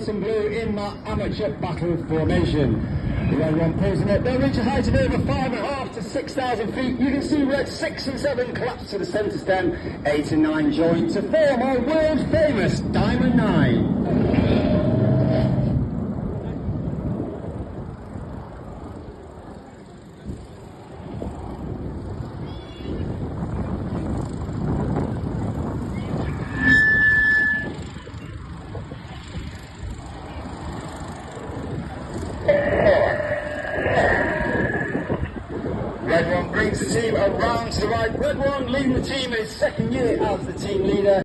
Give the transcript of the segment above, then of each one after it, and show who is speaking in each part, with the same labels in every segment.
Speaker 1: white and blue in that amateur battle formation. The red one pulls in it. They'll reach a height of over 5,500 to 6,000 feet. You can see red 6 and 7 collapse to the centre stem, 8 and 9 join to form our world famous Diamond 9. Red one brings the team around to the right. Red one leading the team in his second year as the team leader.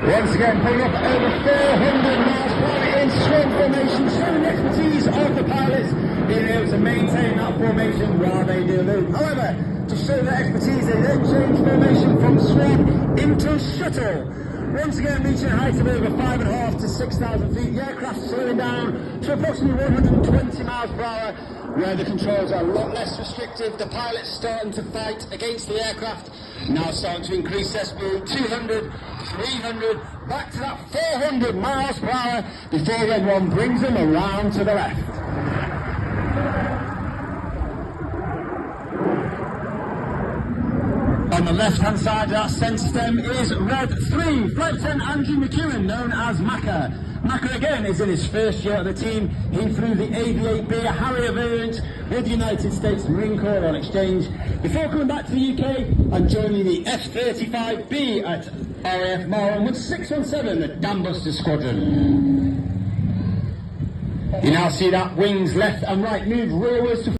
Speaker 1: Once again, pulling up at over 400 miles per hour in swan formation, showing the expertise of the pilots being able to maintain that formation while they do loop. However, to show their expertise, they then change formation from swan into shuttle. Once again, reaching a height of over 5,500 to 6,000 feet. The aircraft slowing down to approximately 120 miles per hour, where the controls are a lot less restrictive. The pilot's starting to fight against the aircraft, now starting to increase their speed, 200, 300, back to that 400 miles per hour before red one brings them around to the left. On the left-hand side of that centre stem is red 3, Flight 10 Andrew McEwen, known as Macca. Macca again is in his first year at the team. He flew the AV-8B Harrier variant with the United States Marine Corps on exchange before coming back to the UK and joining the F-35B at RAF Waddington with 617, the Dambuster Squadron. You now see that wings left and right move rearwards to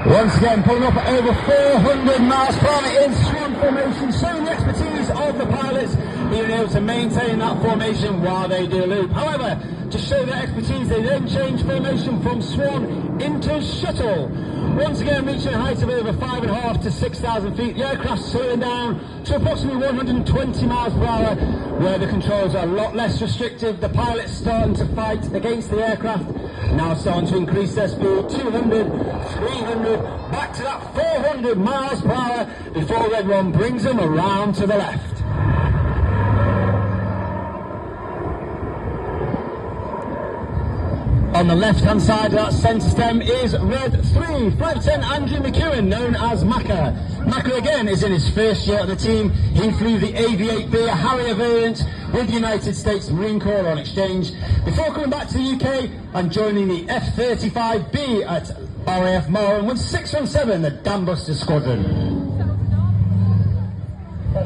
Speaker 1: once again, pulling up at over 400 miles per hour in swan formation, showing the expertise of the pilots being able to maintain that formation while they do loop. However, to show their expertise, they then change formation from swan into shuttle. Once again, reaching a height of over 5,500 to 6,000 feet. The aircraft slowing down to approximately 120 miles per hour, where the controls are a lot less restrictive. The pilot's starting to fight against the aircraft, now starting to increase their speed, 200, 300, back to that 400 miles per hour before red one brings them around to the left. On the left-hand side of that centre stem is red 3, Flight 10 Andrew McEwen, known as Macca. Macca again is in his first year at the team. He flew the AV-8B Harrier variant with the United States Marine Corps on exchange before coming back to the UK and joining the F-35B at RAF Waddington with 617, the Dambuster Squadron.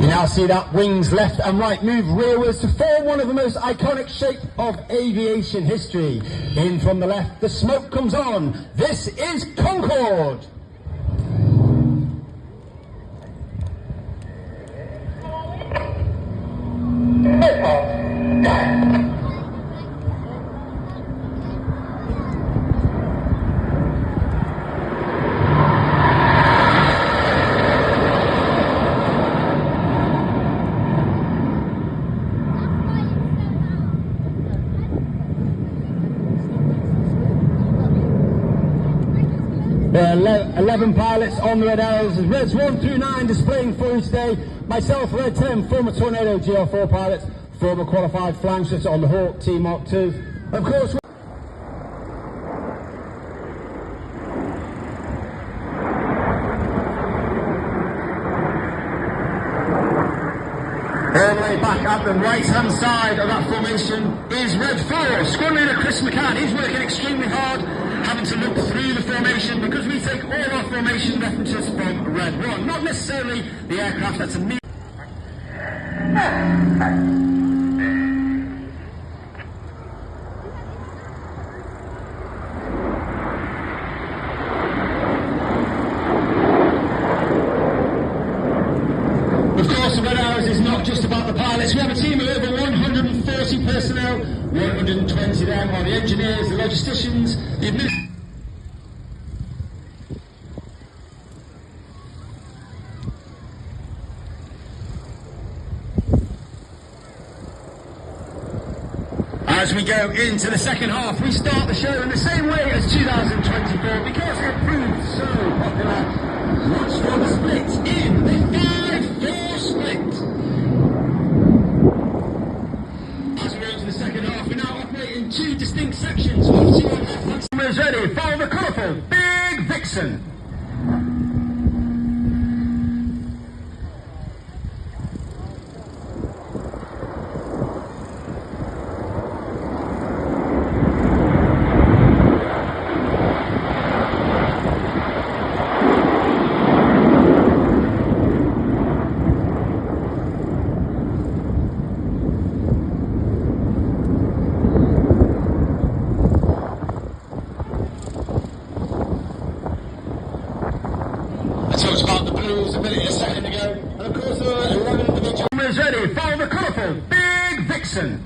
Speaker 1: You now see that wings left and right move rearwards to form one of the most iconic shapes of aviation history. In from the left, the smoke comes on. This is Concorde. There are 11 pilots on the red arrows, reds 1 through 9 displaying for you today. Myself, red 10, former Tornado GR4 pilot, former qualified flying instructor on the Hawk T Mark II. Of course, all the way back at the right-hand side of that formation is red 4. Squad leader Chris McCann. He's working extremely hard, having to look through the formation because we take all our formation references from red 1, not necessarily the aircraft. That's a me. Of course, the red arrows is not just about the pilots. We have a team of over 140 personnel, 120 them are the engineers, the logisticians, the administrators. As we go into the second half, we start the show in the same way as 2024 because it proved so popular. Watch for the split in the 5-4 split. As we go into the second half, we now operate in two distinct sections. Cameras ready for the colourful Big Vixen. A second ago, and of course there are 11 individuals. Cameras ready for the colourful Big Vixen.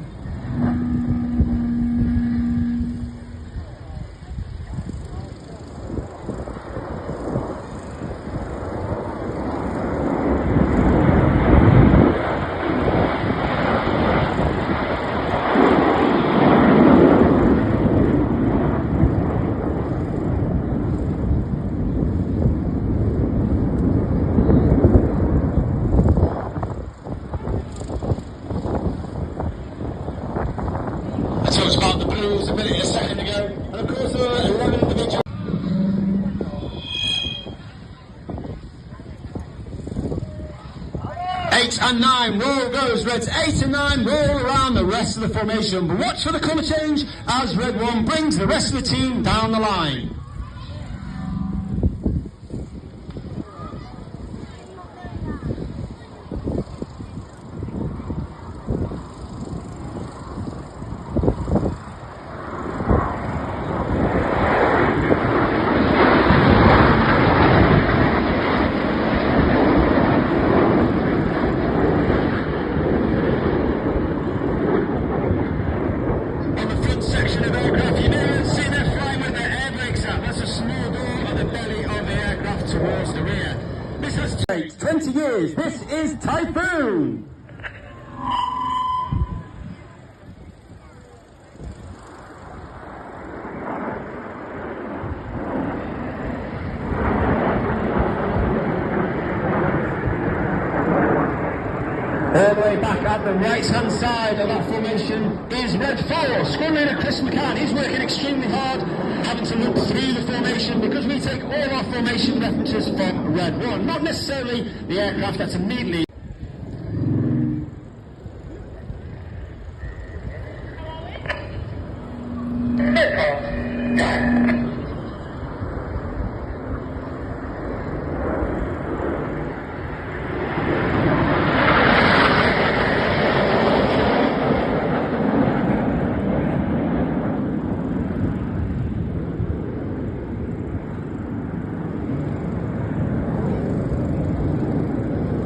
Speaker 1: A second ago, and of course there are 11 individuals. 8 and 9, roll goes Reds. 8 and 9 roll around the rest of the formation. But watch for the colour change as Red 1 brings the rest of the team down the line. Towards the rear. This has 20 years. This is Typhoon. All the way back at the right-hand side of that formation is Red 4. Squad leader Chris McCann. He's working extremely hard, having to look through the formation because we take all our formation references from Red 1, not necessarily the aircraft that's immediately.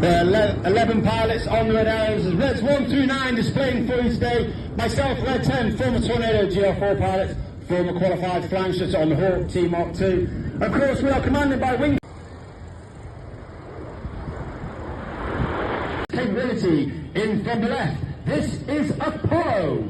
Speaker 1: There are 11 pilots on the red arrows as Reds 1 through 9 displaying for you today. Myself, Red 10, former Tornado GR4 pilot, former qualified flying instructor on the Hawk T Mark II. Of course, we are commanded by wing capability in from the left. This is Apollo.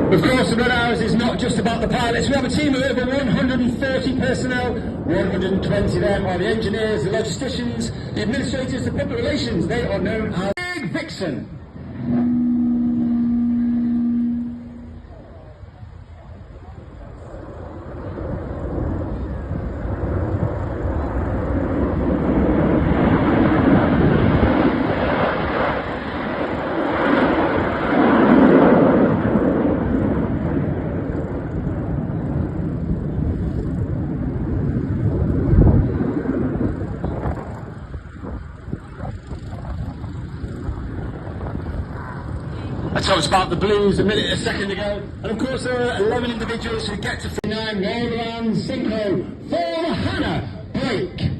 Speaker 1: Of course, the Red Arrows is not just about the pilots. We have a team of over 140 personnel. 120 of them are the engineers, the logisticians, the administrators, the public relations. They are known as Big Vixen. I talked about the Blues a second ago, and of course there are 11 individuals who get to 9 roll around Synchro for the Hannah break.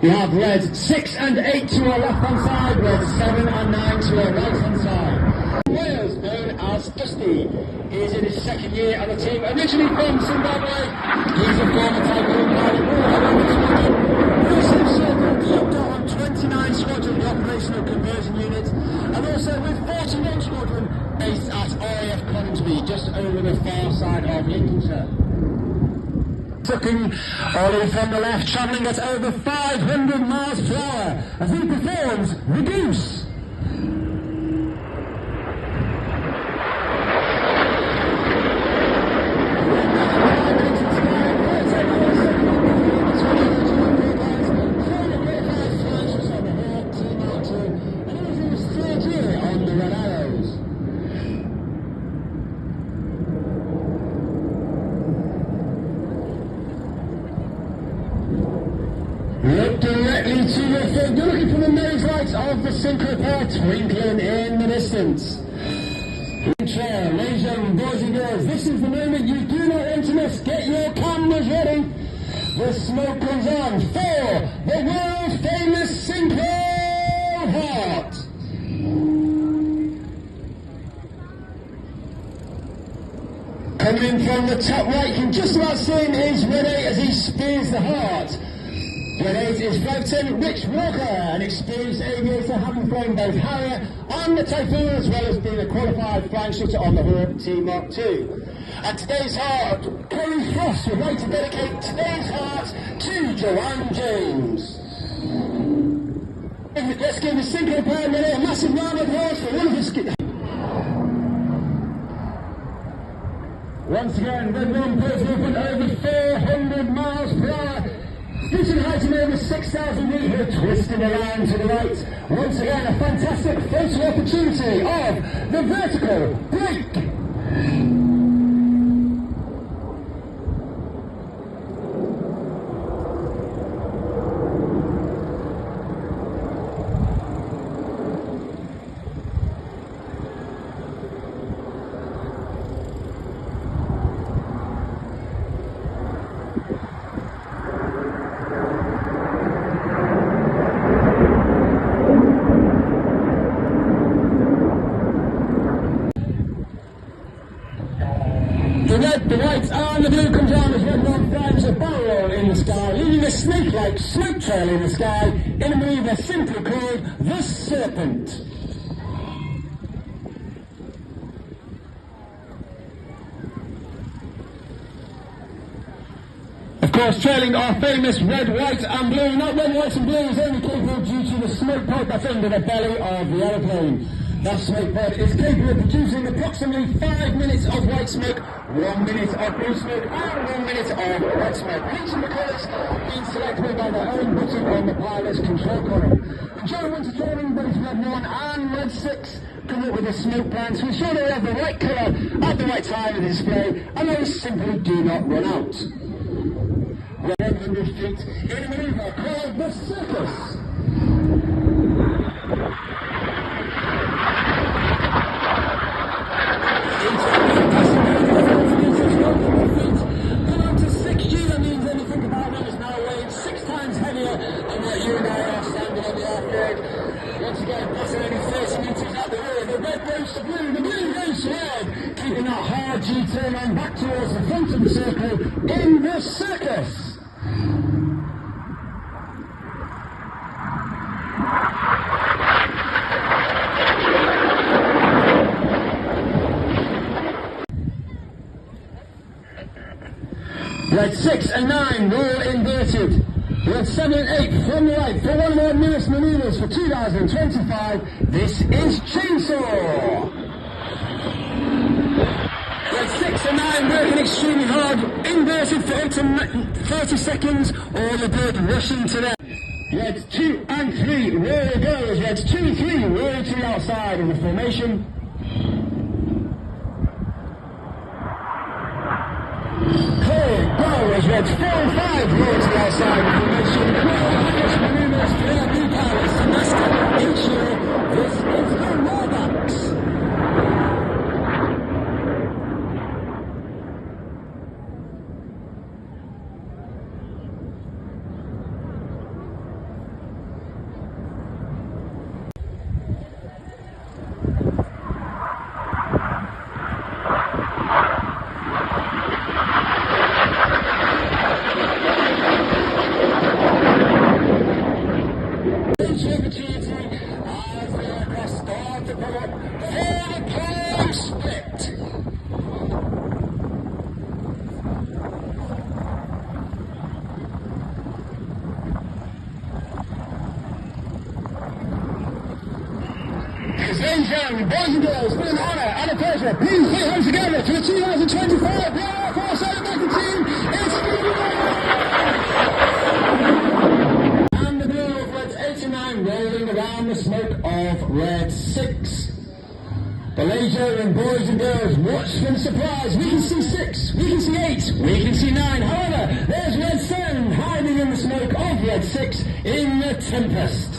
Speaker 1: We have red 6 and 8 to our left hand side, red 7 and 9 to our right hand side. Wales, known as Dusty, is in his second year on the team, originally from Zimbabwe. He's a former Typhoon pilot, also served on 29 Squadron, the Operational Conversion Unit, and also with 41 Squadron based at RAF Waddington, just over the far side of Lincolnshire. Tucking all in from the left, travelling at over 500 miles per hour as he performs the Goose. Look directly to your front. You're looking for the nose lights of the synchro pair twinkling in the distance. Trail, ladies and gentlemen, boys and girls, this is the moment you do not want to miss. Get your cameras ready. The smoke comes on for the world famous synchro heart. Coming in from the top right, you can just about see him is Red 8 as he spears the heart. Red 8 is Flight Lieutenant Rich Walker, an experienced aviator having flown both Harrier and the Typhoon, as well as being a qualified flying instructor on the Hawk T-Mark II. And today's heart, Kerry Frost would like to dedicate today's heart to Joanne James. Let's give the synchro pair a massive round of applause for one of the skippers. Once again, Red 1 pulls up at over 400 miles per hour. Reaching a height of over 6,000 feet, here twisting around to the right. Once again, a fantastic photo opportunity of the vertical break. The red, the white and the blue comes on as Red 1 flies a barrel roll in the sky, leaving a snake-like smoke trail in the sky in a manoeuvre simply called the Serpent. Of course, trailing our famous red, white and blue. Not red, white and blue is only capable due to the smoke pipe that's under the belly of the aeroplane. That smoke pipe is capable of producing approximately 5 minutes of white smoke, 1 minute of blue smoke and 1 minute of red smoke. Each of the colours being selected by their own button on the pilot's control column. Enjoy winter training, both Red 1 and Red 6 come up with a smoke plan to ensure they have the right colour at the right time of the display and those simply do not run out. 100 feet in a manoeuvre called the Circus. Come on to 6G, that means anything about them is now weighing 6 times heavier than what you and I are standing on the airfield. Once again, that's only 30 metres at the rear. The red goes to blue, the blue goes to red, keeping that hard G-turn on back towards the front of the circle in the Circus. Red 6 and 9 roll inverted. Red 7 and 8 from the right for one of our newest manoeuvres for 2025. This is Chainsaw. Red 6 and 9 working extremely hard, inverted for up to 30 seconds, all the blood rushing to them. Red 2 and 3 roll goes. Red 2 and 3 roll to the outside of the formation. Clear, go as Reds 4 and 5 roll to the outside of the formation. Quick manoeuvres for their blue pilots to master each year. This is the Aerobatics. young, boys and girls, been an honour and a pleasure. Please put your hands together for the 2025 RAF Aerobatic team. It's and the blue of Red 89 rolling around the smoke of Red 6. But ladies and gentlemen, boys and girls, watch for the surprise. We can see 6, we can see 8, we can see 9. However, there's Red 7 hiding in the smoke of Red 6 in the Tempest.